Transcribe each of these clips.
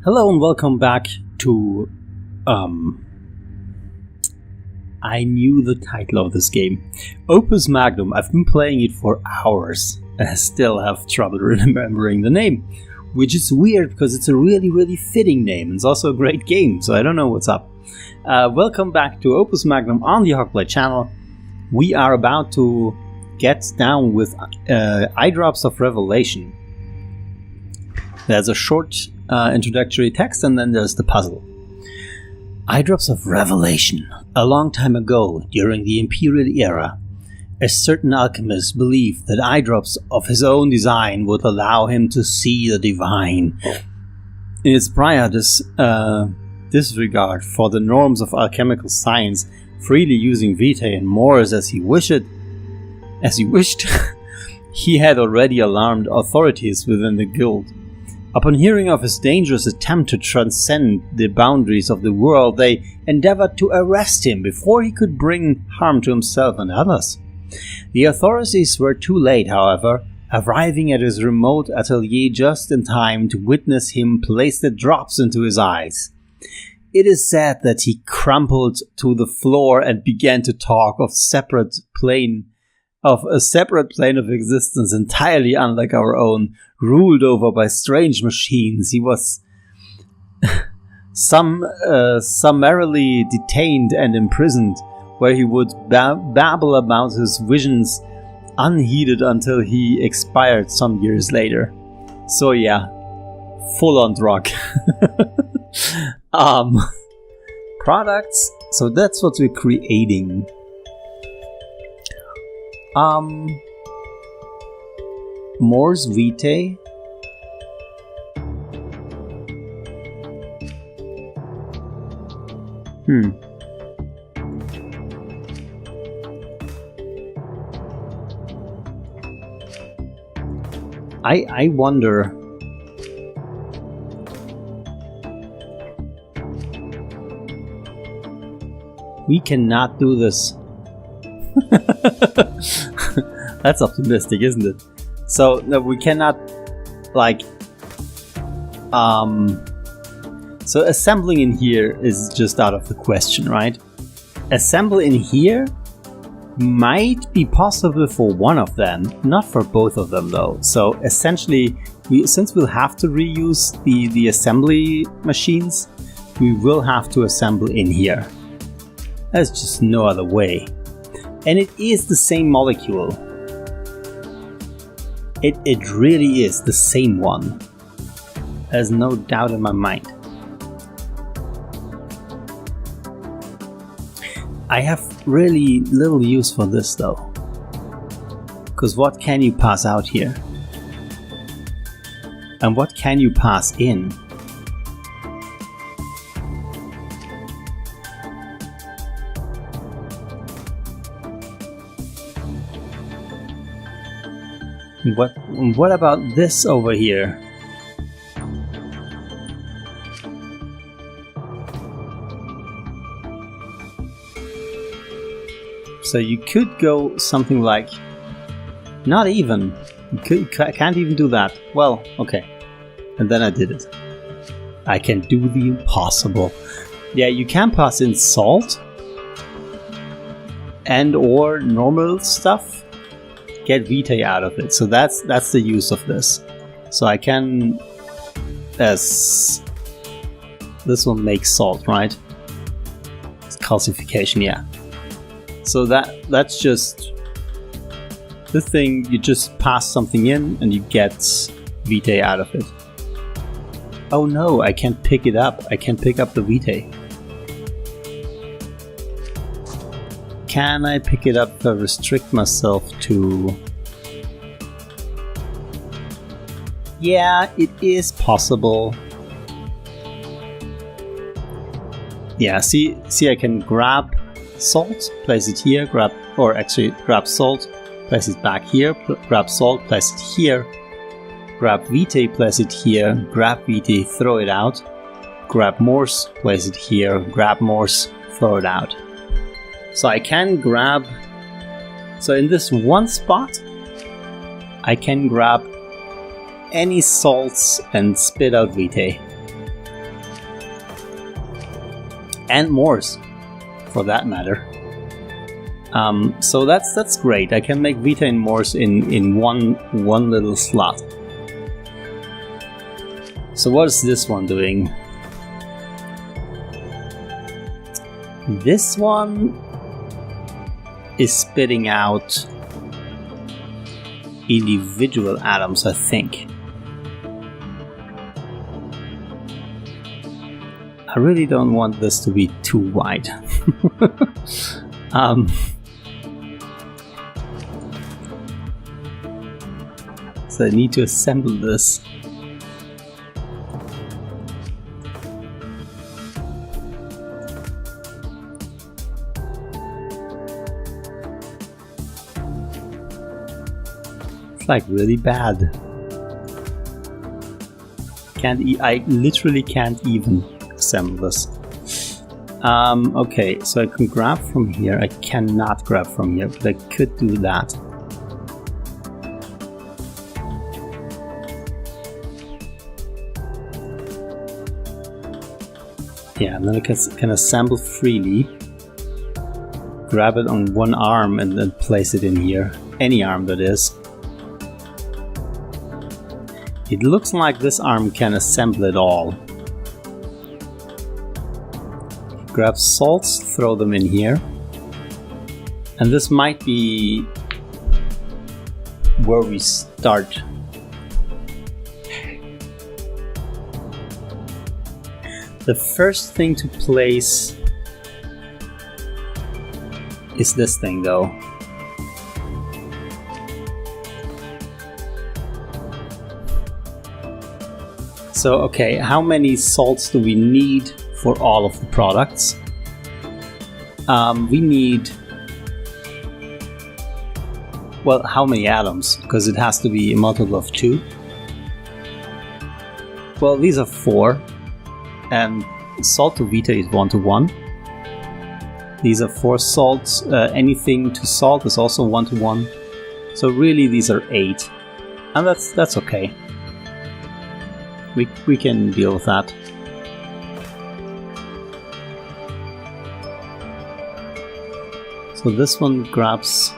Hello and welcome back to, I knew the title of this game. Opus Magnum. I've been playing it for hours and I still have trouble remembering the name. Which is weird because it's a really fitting name. It's also a great game, so I don't know what's up. Welcome back to Opus Magnum on the HogPlay channel. We are about to get down with Eyedrops of Revelation. There's a short introductory text and then there's the puzzle. Eyedrops of Revelation. A long time ago, during the Imperial era, a certain alchemist believed that eyedrops of his own design would allow him to see the divine. In its prior disregard for the norms of alchemical science, freely using vitae and mores as he wished, he had already alarmed authorities within the guild. Upon hearing of his dangerous attempt to transcend the boundaries of the world, they endeavored to arrest him before he could bring harm to himself and others. The authorities were too late, however, arriving at his remote atelier just in time to witness him place the drops into his eyes. It is said that he crumpled to the floor and began to talk of a separate plane of existence entirely unlike our own, ruled over by strange machines. He was summarily detained and imprisoned, where he would babble about his visions unheeded until he expired some years later. So yeah, full on drug. Products, so that's what we're creating. Mors vitae. I wonder. We cannot do this. That's optimistic, isn't it? So no, we cannot, so assembling in here is just out of the question, right? Assemble in here might be possible for one of them, not for both of them though. So essentially, since we'll have to reuse the assembly machines, we will have to assemble in here. There's just no other way. And it is the same molecule. It really is the same one. There's no doubt in my mind. I have really little use for this though. Because what can you pass out here? And what can you pass in? What about this over here? So you could go something like, not even, can't even do that. Well, okay, and then I did it. I can do the impossible. Yeah, you can pass in salt and or normal stuff. Get vitae out of it. So that's the use of this. So I can, this one makes salt, right? It's calcification, yeah. So that's just the thing. You just pass something in and you get vitae out of it. Oh no, I can't pick it up. I can't pick up the vitae. Can I pick it up if I restrict myself to... Yeah, it is possible. Yeah, see I can grab salt, place it here, grab salt, place it back here, grab salt, place it here, grab vitae, place it here, grab vitae, throw it out, grab mors, place it here, grab mors, throw it out. So I can grab, so in this one spot, I can grab any salts and spit out vitae. and Morse, for that matter. So that's great. I can make Vita and Morse in one little slot. So what is this one doing? This one is spitting out individual atoms, I think. I really don't want this to be too wide. So I need to assemble this. It's like really bad. I literally can't even assemble this. Okay, so I can grab from here. I cannot grab from here, but I could do that. Yeah, and then I can assemble freely. Grab it on one arm and then place it in here. Any arm, that is. It looks like this arm can assemble it all. Grab salts, throw them in here. And this might be where we start. The first thing to place is this thing, though. So, okay, how many salts do we need for all of the products? We need... Well, how many atoms? Because it has to be a multiple of 2. Well, these are 4. And salt to Vita is 1 to 1. These are 4 salts. Anything to salt is also 1 to 1. So really these are 8. And that's okay. We can deal with that. So this one grabs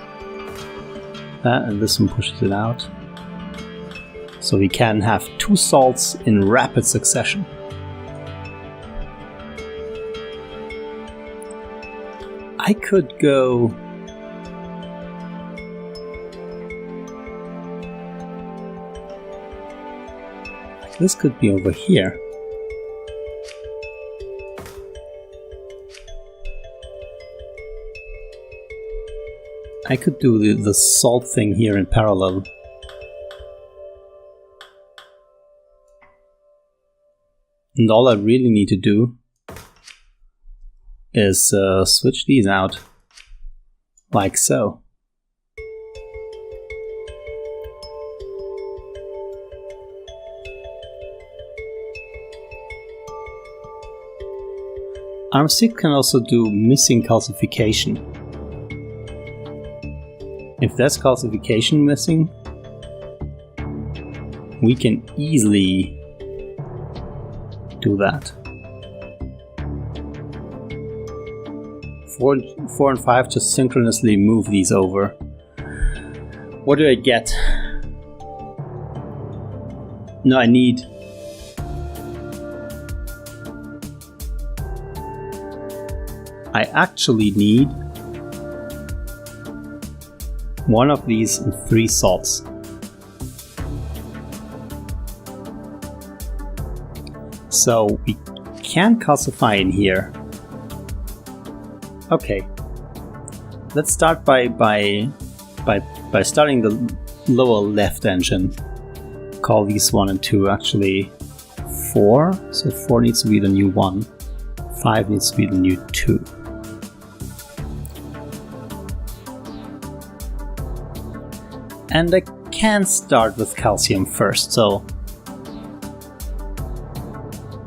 that and this one pushes it out. So we can have 2 salts in rapid succession. I could go... This could be over here. I could do the salt thing here in parallel. And all I really need to do is switch these out, like so. ARM6 can also do missing calcification. If there's calcification missing, we can easily do that. 4 and 5 just synchronously move these over. What do I get? No, I need... I actually need 1 of these and 3 salts. So we can calcify in here. Okay, let's start by starting the lower left engine. Call these 1 and 2 actually 4. So 4 needs to be the new 1. 5 needs to be the new 2. And I can start with calcium first, so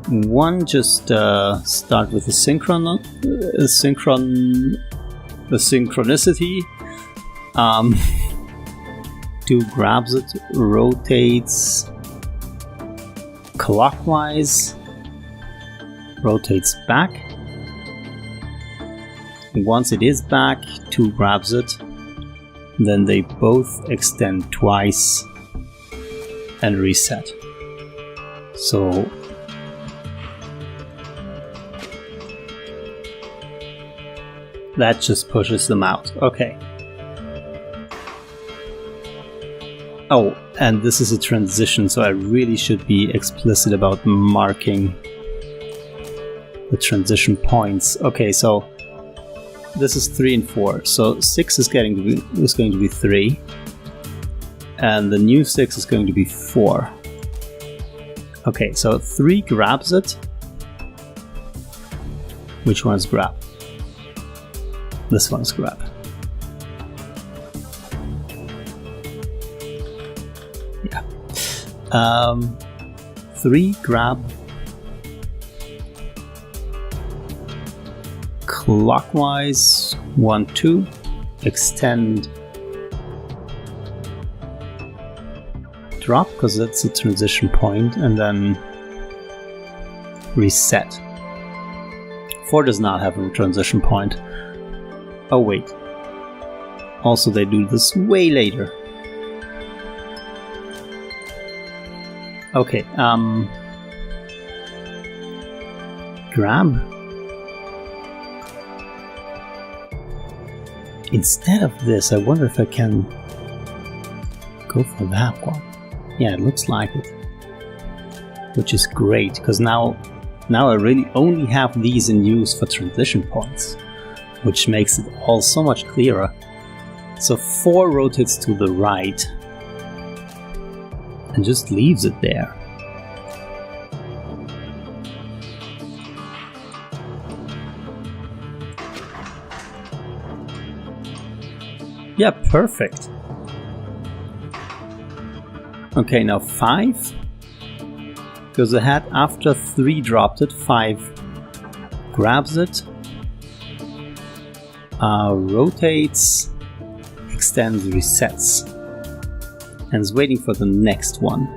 1 just start with the synchronicity. 2 grabs it, rotates clockwise, rotates back, Once it is back, 2 grabs it. Then they both extend twice and reset. So that just pushes them out. Okay. Oh, and this is a transition, so I really should be explicit about marking the transition points. Okay, so this is 3 and 4. So 6 is going to be 3, and the new 6 is going to be 4. Okay, so 3 grabs it. Which one is grab? This one is grab. Yeah. 3 grab. Clockwise, 1, 2. Extend. Drop, because that's a transition point, and then reset. 4 does not have a transition point. Oh wait. Also, they do this way later. Okay, grab. Instead of this, I wonder if I can go for that one. Yeah, it looks like it. Which is great, because now I really only have these in use for transition points, which makes it all so much clearer. So 4 rotates to the right and just leaves it there. Yeah, perfect. Okay, now 5 goes ahead after 3 dropped it. 5 grabs it, rotates, extends, resets, and is waiting for the next one.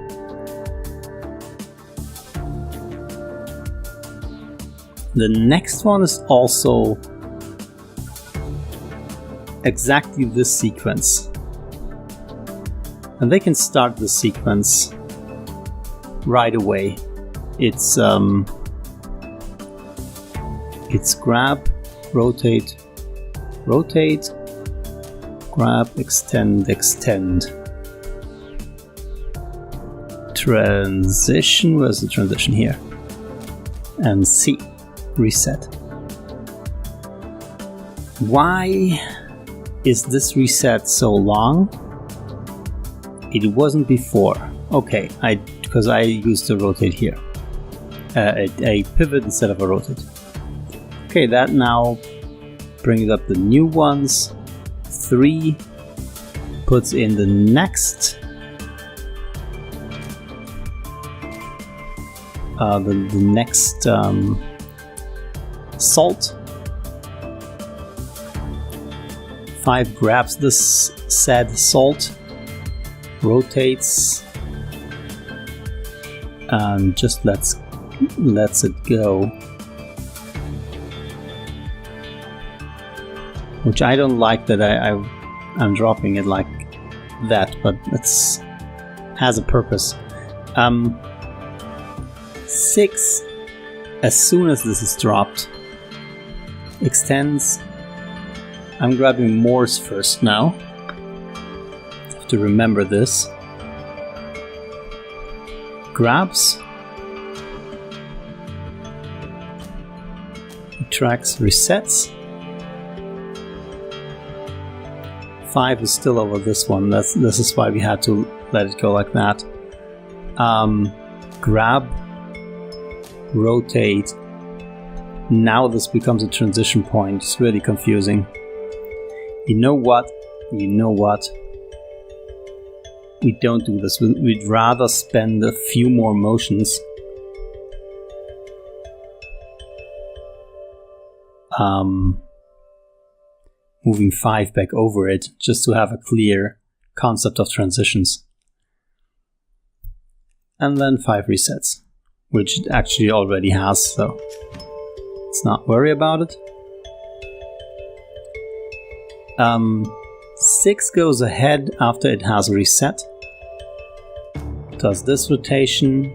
The next one is also exactly this sequence. And they can start the sequence right away. It's grab, rotate, rotate, grab, extend, extend. Transition, where's the transition here? And C, reset. Why is this reset so long? It wasn't before. Okay, because I used to rotate here. A pivot instead of a rotate. Okay, that now brings up the new ones. 3 puts in the next. The next salt. 5 grabs this said salt, rotates, and just lets it go. Which I don't like that I'm dropping it like that, but it's has a purpose. 6, as soon as this is dropped, extends. I'm grabbing Morse first now. Have to remember this. Grabs. Tracks, resets. 5 is still over this one. This is why we had to let it go like that. Grab, rotate. Now this becomes a transition point. It's really confusing. You know what? We don't do this. We'd rather spend a few more motions. Moving 5 back over it, just to have a clear concept of transitions. And then 5 resets, which it actually already has, so let's not worry about it. 6 goes ahead after it has reset. Does this rotation,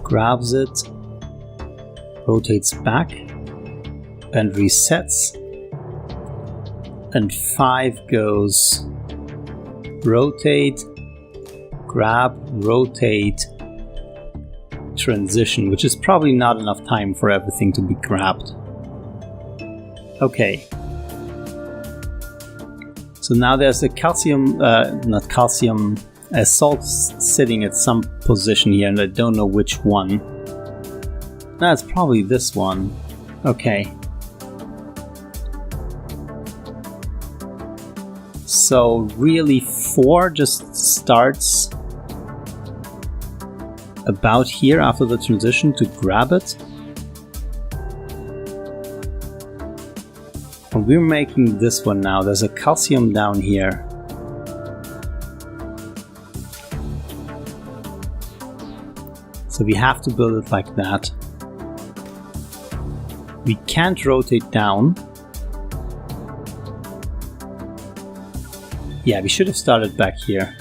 grabs it, rotates back, and resets. And 5 goes rotate, grab, rotate, transition, which is probably not enough time for everything to be grabbed. Okay. So now there's a calcium, a salt sitting at some position here, and I don't know which one. That's probably this one. Okay. So really 4 just starts about here after the transition to grab it. And we're making this one now. There's a calcium down here. So we have to build it like that. We can't rotate down. Yeah, we should have started back here.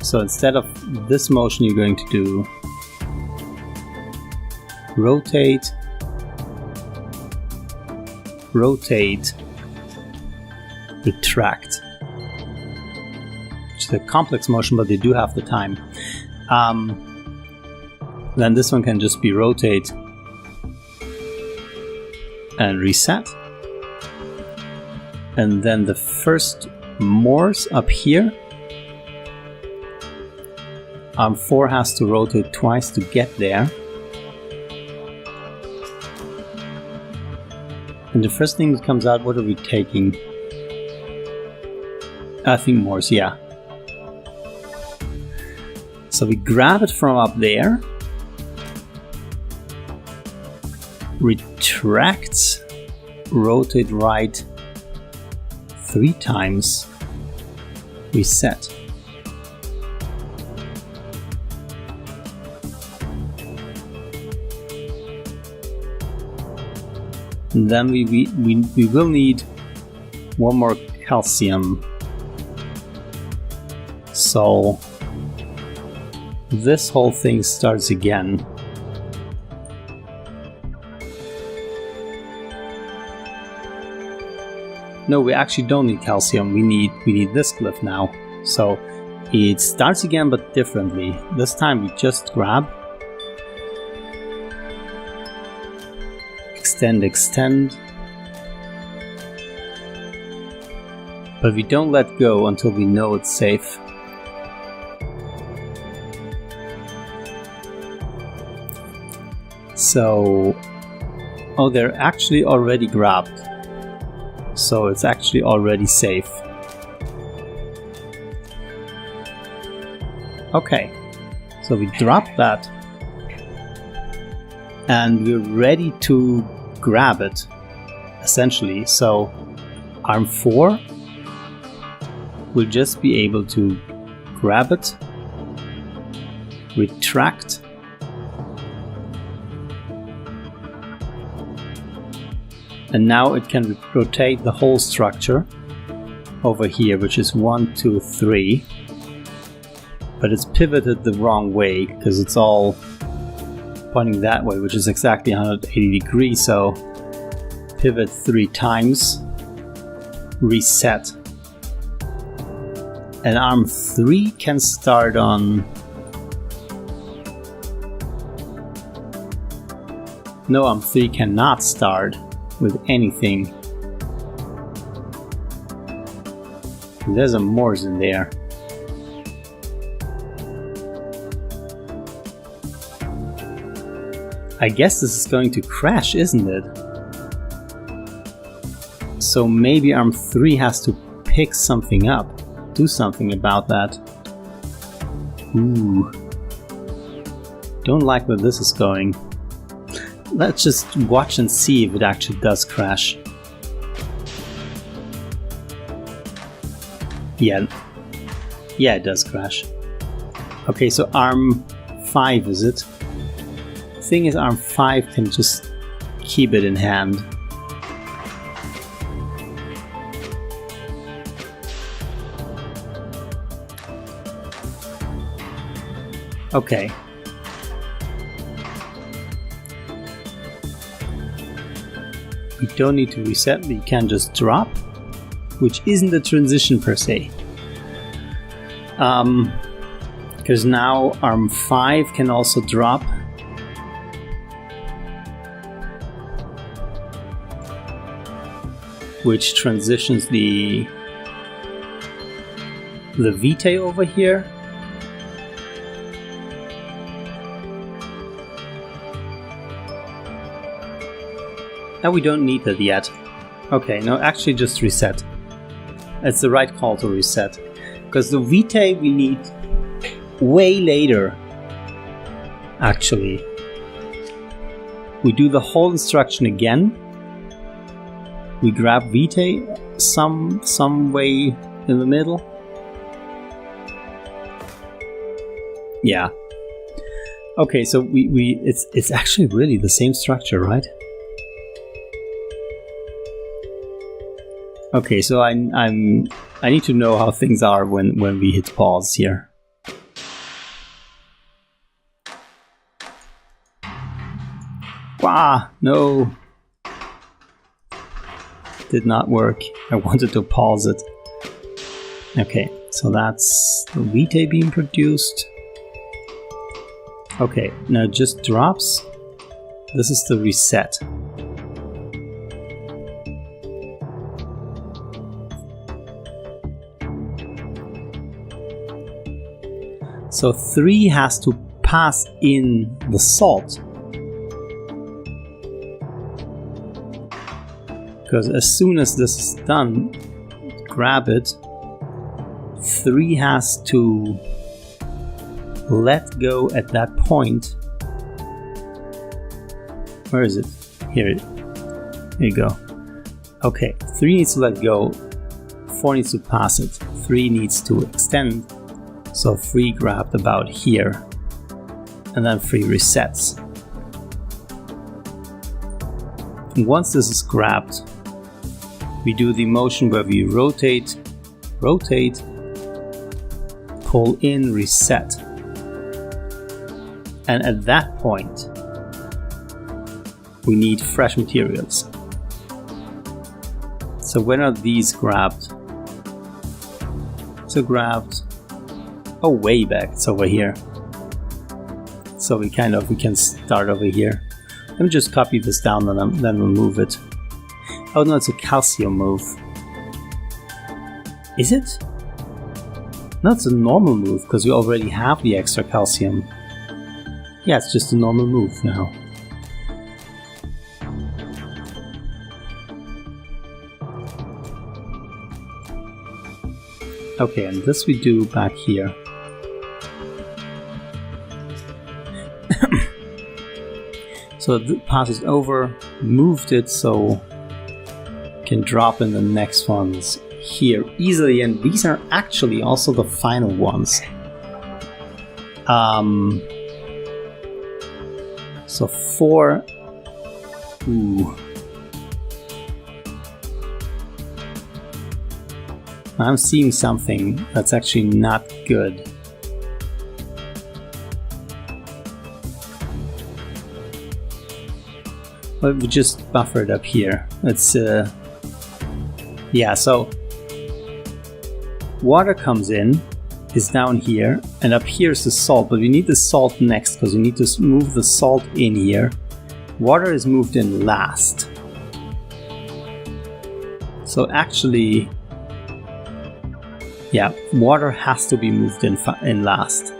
So instead of this motion, you're going to do rotate, rotate, retract. Which is a complex motion, but they do have the time. Then this one can just be rotate and reset. And then the first Morse up here. Arm 4 has to rotate twice to get there. And the first thing that comes out, what are we taking? I think Morse, yeah. So we grab it from up there. Retract, rotate right 3 times, reset. And then we will need one more calcium. So this whole thing starts again. No, we actually don't need calcium. We need this glyph now. So it starts again, but differently. This time we just grab, extend, extend, but we don't let go until we know it's safe. So, oh, they're actually already grabbed. So it's actually already safe. Okay, so we drop that and we're ready to grab it, essentially. So arm 4 will just be able to grab it, retract, and now it can rotate the whole structure over here, which is 1, 2, 3. But it's pivoted the wrong way because it's all pointing that way, which is exactly 180 degrees. So pivot 3 times, reset. And arm 3 can start on... No, arm 3 cannot start with anything. There's a Morse in there. I guess this is going to crash, isn't it? So maybe arm 3 has to pick something up, do something about that. Ooh. Don't like where this is going. Let's just watch and see if it actually does crash. Yeah, it does crash. Okay, so arm 5 is it? The thing is, arm 5 can just keep it in hand. Okay. We don't need to reset, we can just drop, which isn't a transition per se. Because now arm 5 can also drop. Which transitions the vitae over here. And we don't need that yet. Okay, no, actually just reset. It's the right call to reset. Because the vitae we need way later. Actually. We do the whole instruction again. We grab vitae some way in the middle. Yeah. Okay, so it's actually really the same structure, right? Okay, so I need to know how things are when we hit pause here. Wow, no. Did not work. I wanted to pause it. Okay, so that's the vitae being produced. Okay, now it just drops. This is the reset. So 3 has to pass in the salt. Because as soon as this is done, grab it. 3 has to let go at that point. Where is it? Here you go. Okay, 3 needs to let go. 4 needs to pass it. 3 needs to extend. So 3 grabbed about here. And then 3 resets. And once this is grabbed, we do the motion where we rotate, pull in, reset. And at that point, we need fresh materials. So when are these grabbed? So grabbed, oh, way back, it's over here. So we can start over here. Let me just copy this down and then we'll move it. Oh no, it's a calcium move. Is it? No, it's a normal move because we already have the extra calcium. Yeah, it's just a normal move now. Okay, and this we do back here. So it passes over, moved it so can drop in the next ones here easily, and these are actually also the final ones. So 4. Ooh. I'm seeing something that's actually not good. But we just buffer it up here. It's yeah, so water comes in, is down here, and up here is the salt, but we need the salt next because we need to move the salt in here. Water is moved in last. So actually, yeah, water has to be moved in last.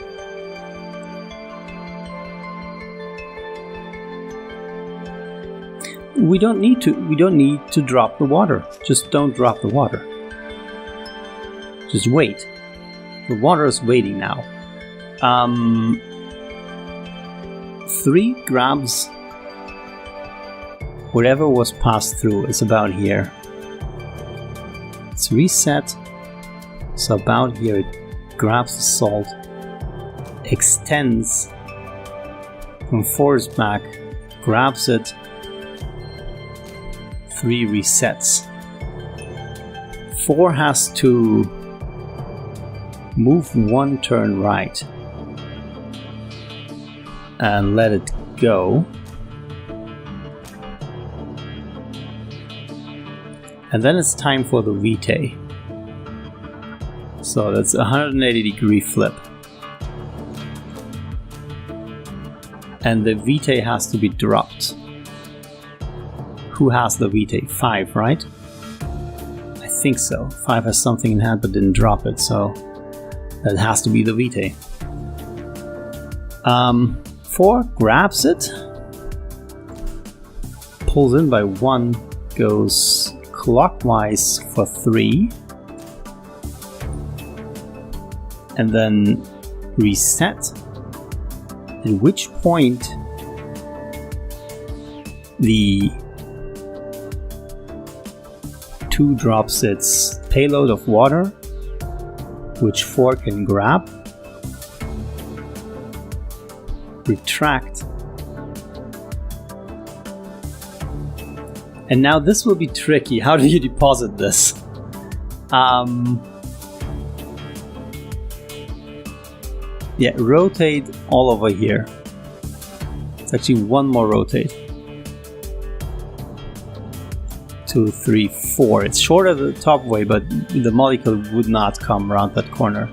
We don't need to drop the water. Just don't drop the water. Just wait. The water is waiting now. 3 grabs whatever was passed through. It's about here. It's reset. So about here it grabs the salt, extends, and 4 is back, grabs it, 3 resets. 4 has to move 1 turn right. and let it go. And then it's time for the vitae. So that's a 180-degree flip. And the vitae has to be dropped. Who has the vitae? 5, right? I think so. 5 has something in hand but didn't drop it, so that has to be the vitae. 4 grabs it, pulls in by 1, goes clockwise for 3, and then reset, at which point the 2 drops its payload of water, which 4 can grab, retract, and now this will be tricky. How do you deposit this? Yeah, rotate all over here. It's actually 1 more rotate. 2, 3, 4. It's shorter the top way, but the molecule would not come around that corner.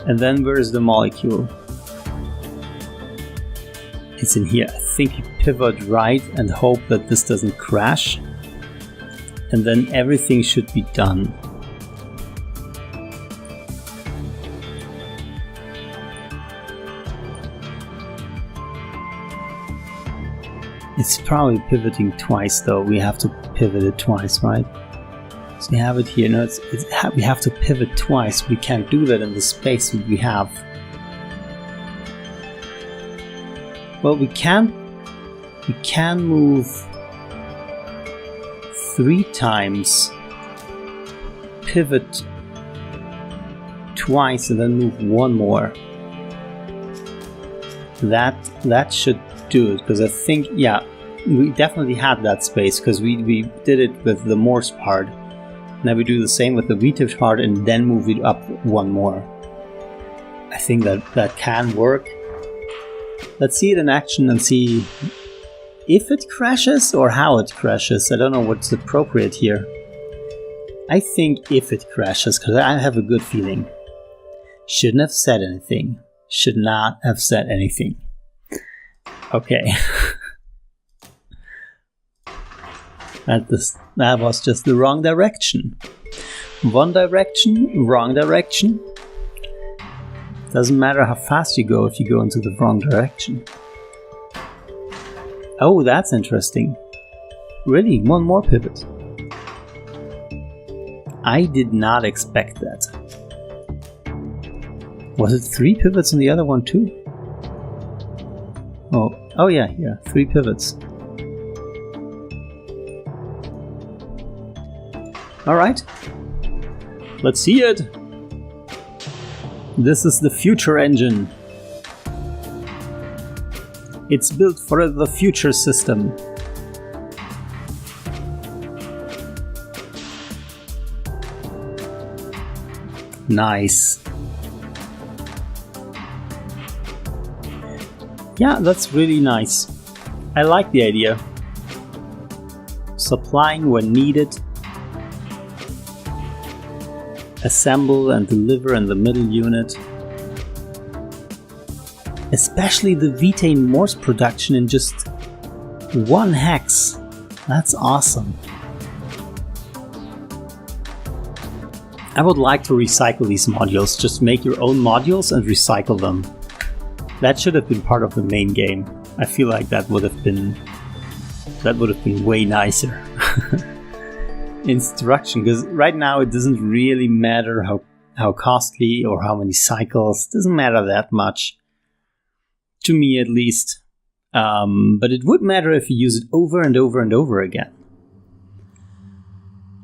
And then where's the molecule? It's in here. I think you pivot right and hope that this doesn't crash. And then everything should be done. It's probably pivoting twice though. We have to pivot it twice, right? So we have it here. No, we have to pivot twice. We can't do that in the space we have. Well, we can move 3 times, pivot twice, and then move 1 more. That should do it, because I think, yeah, we definitely had that space, because we did it with the Morse part. Now we do the same with the vitae part and then move it up 1 more. I think that can work. Let's see it in action and see if it crashes or how it crashes. I don't know what's appropriate here. I think if it crashes, because I have a good feeling. Shouldn't have said anything. Should not have said anything. Okay. That was just the wrong direction. One direction, wrong direction. Doesn't matter how fast you go if you go into the wrong direction. Oh, that's interesting. Really, 1 more pivot. I did not expect that. Was it 3 pivots on the other one too? Oh yeah, 3 pivots. Alright, let's see it. This is the future engine. It's built for the future system. Nice. Yeah, that's really nice. I like the idea. Supplying when needed. Assemble and deliver in the middle unit. Especially the vitae Morse production in just 1 hex. That's awesome. I would like to recycle these modules. Just make your own modules and recycle them. That should have been part of the main game. I feel like that would have been way nicer. Instruction, because right now it doesn't really matter how costly or how many cycles. It doesn't matter that much. To me at least. But it would matter if you use it over and over and over again.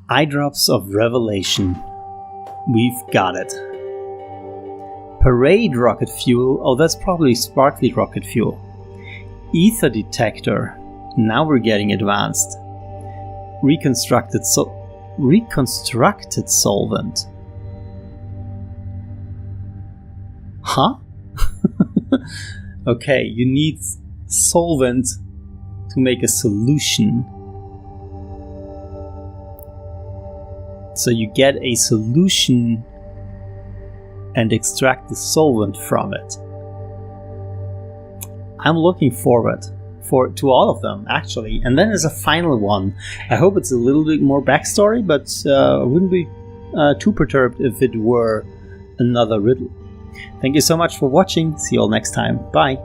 Eyedrops of Revelation. We've got it. Parade rocket fuel. Oh, that's probably sparkly rocket fuel. Ether detector. Now we're getting advanced. Reconstructed solvent. Huh? Okay, you need solvent to make a solution. So you get a solution and extract the solvent from it. I'm looking forward to all of them, actually. And then there's a final one. I hope it's a little bit more backstory, but I wouldn't be too perturbed if it were another riddle. Thank you so much for watching. See you all next time. Bye.